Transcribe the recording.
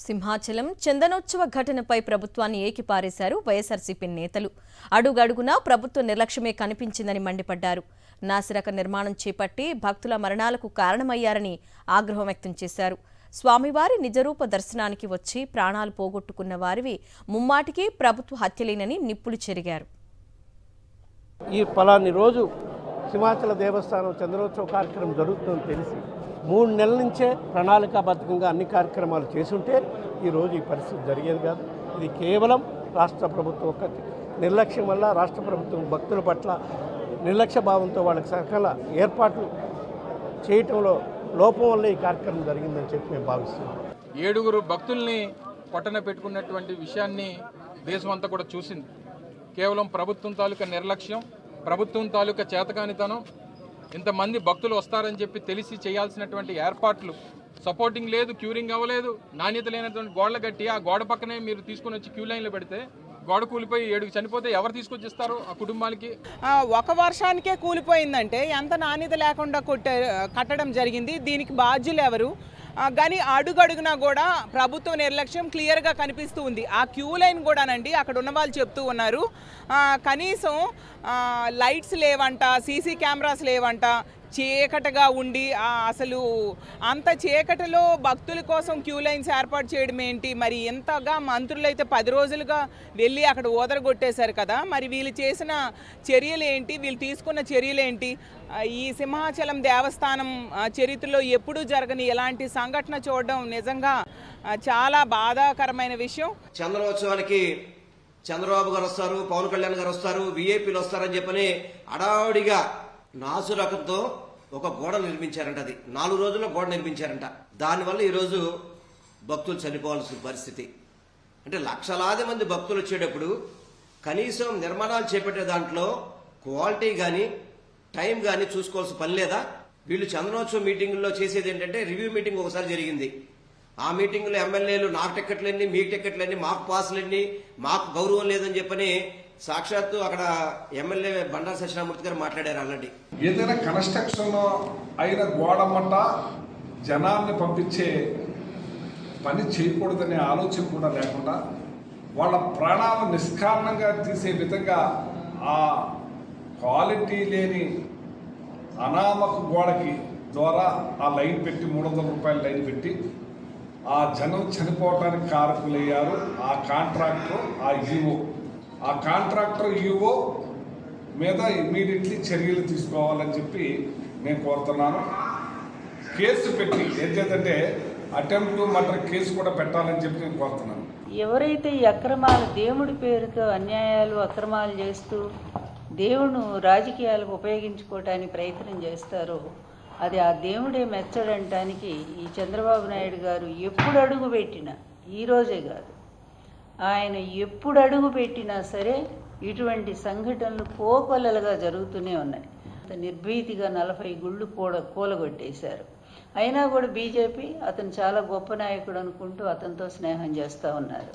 సింహాచలం చందనోత్సవ ఘటనపై ప్రభుత్వాన్ని ఏకిపారేశారు వైఎస్ఆర్సీపీ నేతలు. అడుగడుగునా ప్రభుత్వ నిర్లక్ష్యమే కనిపించిందని మండిపడ్డారు. నాసిరక నిర్మాణం చేపట్టి భక్తుల మరణాలకు కారణమయ్యారని ఆగ్రహం వ్యక్తం చేశారు. స్వామివారి నిజరూప దర్శనానికి వచ్చి ప్రాణాలు పోగొట్టుకున్న వారివి ముమ్మాటికి ప్రభుత్వ హత్యలేనని నిప్పులు చెరిగారు. ఈ ఫలాని రోజు సింహాచల దేవస్థానం చంద్రోత్సవ కార్యక్రమం జరుగుతుందని తెలిసి 3 నెలల నుంచే ప్రణాళికాబద్ధంగా అన్ని కార్యక్రమాలు చేసుంటే ఈరోజు ఈ పరిస్థితి జరిగేది కాదు. ఇది కేవలం రాష్ట్ర ప్రభుత్వం ఒక నిర్లక్ష్యం వల్ల, రాష్ట్ర ప్రభుత్వం భక్తుల పట్ల నిర్లక్ష్య భావంతో వాళ్ళకి సకల ఏర్పాట్లు చేయటంలో లోపం వల్ల ఈ కార్యక్రమం జరిగిందని చెప్పి మేము భావిస్తున్నాం. 7 భక్తుల్ని పట్టణ పెట్టుకున్నటువంటి విషయాన్ని దేశం అంతా కూడా చూసింది. కేవలం ప్రభుత్వం తాలూకా నిర్లక్ష్యం, ప్రభుత్వం తాలూకా చేతకానితనం, ఇంతమంది భక్తులు వస్తారని చెప్పి తెలిసి చేయాల్సినటువంటి ఏర్పాట్లు సపోర్టింగ్ లేదు, క్యూరింగ్ అవ్వలేదు, నాణ్యత లేనటువంటి గోడలు కట్టి ఆ గోడ పక్కనే మీరు తీసుకుని వచ్చి క్యూ లైన్లో పెడితే గోడ కూలిపోయి 7 చనిపోతే ఎవరు తీసుకొచ్చిస్తారు ఆ కుటుంబాలకి? ఒక వర్షానికే కూలిపోయిందంటే ఎంత నాణ్యత లేకుండా కట్టడం జరిగింది. దీనికి బాధ్యులు ఎవరు? కానీ అడుగడుగునా కూడా ప్రభుత్వ నిర్లక్ష్యం క్లియర్గా కనిపిస్తూ ఉంది. ఆ క్యూ లైన్ కూడానండి, అక్కడ ఉన్న వాళ్ళు చెప్తూ ఉన్నారు కనీసం లైట్స్ లేవంట, సీసీ కెమెరాస్ లేవంట, చీకటిగా ఉండి అసలు అంత చీకటిలో భక్తుల కోసం క్యూ లైన్స్ ఏర్పాటు చేయడం ఏంటి? మరి ఎంతగా మంత్రులు అయితే 10 రోజులుగా వెళ్ళి అక్కడ ఓదరగొట్టేశారు కదా, మరి వీళ్ళు చేసిన చర్యలు ఏంటి, వీళ్ళు తీసుకున్న చర్యలు ఏంటి? ఈ సింహాచలం దేవస్థానం చరిత్రలో ఎప్పుడూ జరగని ఎలాంటి సంఘటన చూడడం నిజంగా చాలా బాధాకరమైన విషయం. చంద్రోత్సవానికి చంద్రబాబు గారు వస్తారు, పవన్ కళ్యాణ్ గారు వస్తారు, విఐపీలు వస్తారని చెప్పని అడావుడిగా నాసు రకంతో ఒక గోడ నిర్మించారంట. అది 4 రోజుల్లో గోడ నిర్మించారంట. దానివల్ల ఈరోజు భక్తులు చనిపోవాల్సిన పరిస్థితి. అంటే లక్షలాది మంది భక్తులు వచ్చేటప్పుడు కనీసం నిర్మాణాలు చేపట్టే దాంట్లో క్వాలిటీ కానీ టైం కానీ చూసుకోవాల్సిన పని లేదా? వీళ్ళు చంద్రోత్సవం మీటింగుల్లో చేసేది ఏంటంటే రివ్యూ మీటింగ్ ఒకసారి జరిగింది. ఆ మీటింగ్లో ఎమ్మెల్యేలు నాకు టికెట్లన్నీ, మీకు టికెట్లన్నీ, మాకు పాసులన్నీ, మాకు గౌరవం లేదని చెప్పని సాక్షాత్తు అక్కడ ఎమ్మెల్యే బండారు సత్యనారాయణమూర్తి గారు మాట్లాడారు. ఆల్రెడీ ఏదైనా కన్స్ట్రక్షన్ అయిన గోడమట్ట జనాన్ని పంపించే పని చేయకూడదనే ఆలోచన కూడా లేకుండా వాళ్ళ ప్రాణాలు నిష్కారణంగా తీసే విధంగా ఆ క్వాలిటీ లేని అనామక గోడకి ద్వారా ఆ లైన్ పెట్టి 300 రూపాయల లైన్ పెట్టి ఆ జనం చనిపోవటానికి కారకులయ్యారు ఆ కాంట్రాక్టర్, ఆ ఈవో. ఆ కాంట్రాక్టర్ ఈవో మీద ఇమ్మీడియట్లీ చర్యలు తీసుకోవాలని చెప్పి నేను కోరుతున్నాను. కేసు పెట్టి ఏం చేద్దంటే అటెంప్ట్ మర్డర్ కేసు కూడా పెట్టాలని చెప్పి నేను కోరుతున్నాను. ఎవరైతే ఈ అక్రమాలు, దేవుడి పేరుతో అన్యాయాలు, అక్రమాలు చేస్తూ దేవుడు రాజకీయాలకు ఉపయోగించుకోవటానికి ప్రయత్నం చేస్తారో అది ఆ దేవుడే మెచ్చడంటానికి ఈ చంద్రబాబు నాయుడు గారు ఎప్పుడు అడుగు పెట్టినా, ఈరోజే కాదు, ఆయన ఎప్పుడు అడుగు పెట్టినా సరే ఇటువంటి సంఘటనలు కోకొల్లలుగా జరుగుతూనే ఉన్నాయి. నిర్భీతిగా 40 గుళ్ళు కూలగొట్టేశారు. అయినా కూడా బీజేపీ అతను చాలా గొప్ప నాయకుడు అనుకుంటూ అతనితో స్నేహం చేస్తూ ఉన్నారు.